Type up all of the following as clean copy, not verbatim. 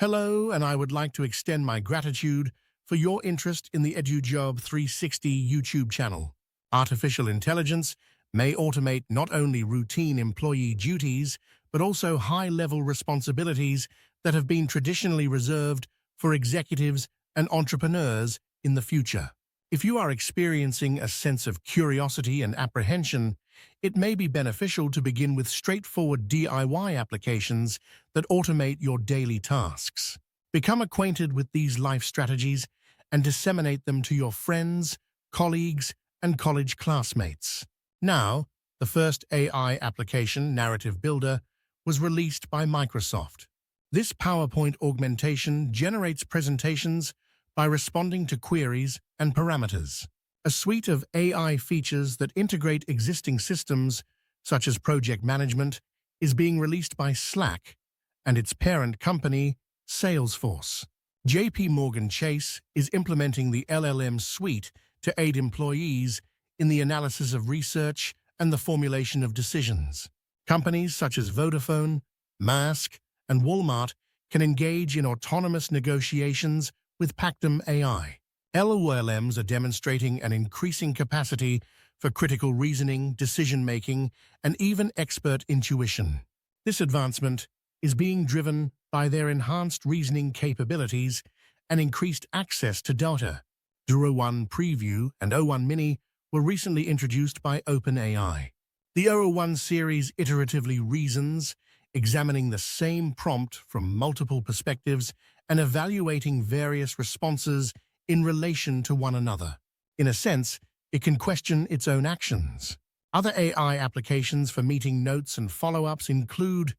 Hello, and I would like to extend my gratitude for your interest in the Edujob360 YouTube channel. Artificial intelligence may automate not only routine employee duties, but also high-level responsibilities that have been traditionally reserved for executives and entrepreneurs in the future. If you are experiencing a sense of curiosity and apprehension, it may be beneficial to begin with straightforward DIY applications that automate your daily tasks. Become acquainted with these life strategies and disseminate them to your friends, colleagues, and college classmates. Now, the first AI application, Narrative Builder, was released by Microsoft. This PowerPoint augmentation generates presentations by responding to queries and parameters. A suite of AI features that integrate existing systems, such as project management, is being released by Slack and its parent company, Salesforce. JP Chase is implementing the LLM suite to aid employees in the analysis of research and the formulation of decisions. Companies such as Vodafone, Maersk, and Walmart can engage in autonomous negotiations with Pactum AI. LLMs are demonstrating an increasing capacity for critical reasoning, decision-making, and even expert intuition. This advancement is being driven by their enhanced reasoning capabilities and increased access to data. Duro 1 Preview and O1 Mini were recently introduced by OpenAI. The O1 series iteratively reasons, examining the same prompt from multiple perspectives and evaluating various responses in relation to one another. In a sense, it can question its own actions. Other AI applications for meeting notes and follow-ups include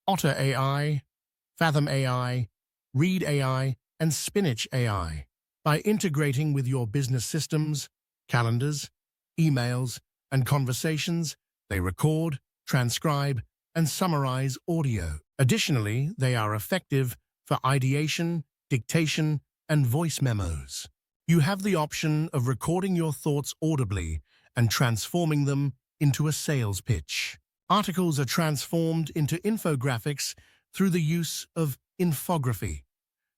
Otter AI, Fathom AI, Read AI, and Spinach AI. By integrating with your business systems, calendars, emails, and conversations, they record, transcribe, and summarize audio. Additionally, they are effective for ideation, dictation, and voice memos. You have the option of recording your thoughts audibly and transforming them into a sales pitch. Articles are transformed into infographics through the use of infography.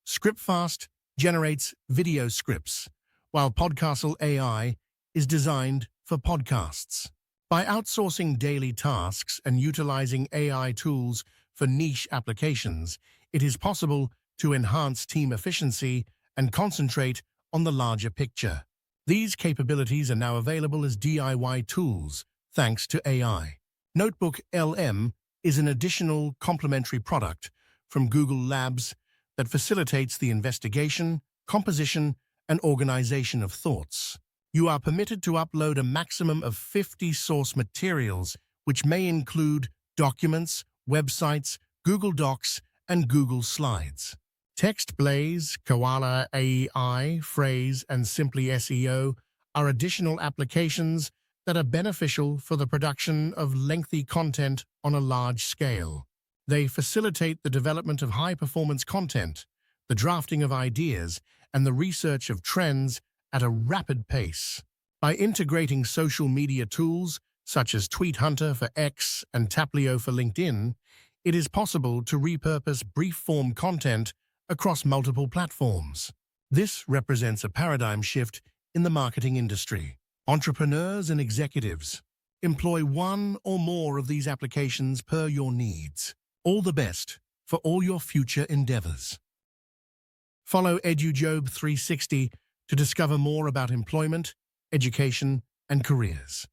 ScriptFast generates video scripts, while Podcastle AI is designed for podcasts. By outsourcing daily tasks and utilizing AI tools for niche applications, it is possible to enhance team efficiency and concentrate on the larger picture. These capabilities are now available as DIY tools, thanks to AI. Notebook LM is an additional complementary product from Google Labs that facilitates the investigation, composition, and organization of thoughts. You are permitted to upload a maximum of 50 source materials, which may include documents, websites, Google Docs, and Google Slides. TextBlaze, Koala AI, Phrase, and Simply SEO are additional applications that are beneficial for the production of lengthy content on a large scale. They facilitate the development of high-performance content, the drafting of ideas, and the research of trends at a rapid pace. By integrating social media tools such as Tweet Hunter for X and Taplio for LinkedIn, it is possible to repurpose brief-form content across multiple platforms. This represents a paradigm shift in the marketing industry. Entrepreneurs and executives employ one or more of these applications per your needs. All the best for all your future endeavors. Follow Edujob360 to discover more about employment, education, and careers.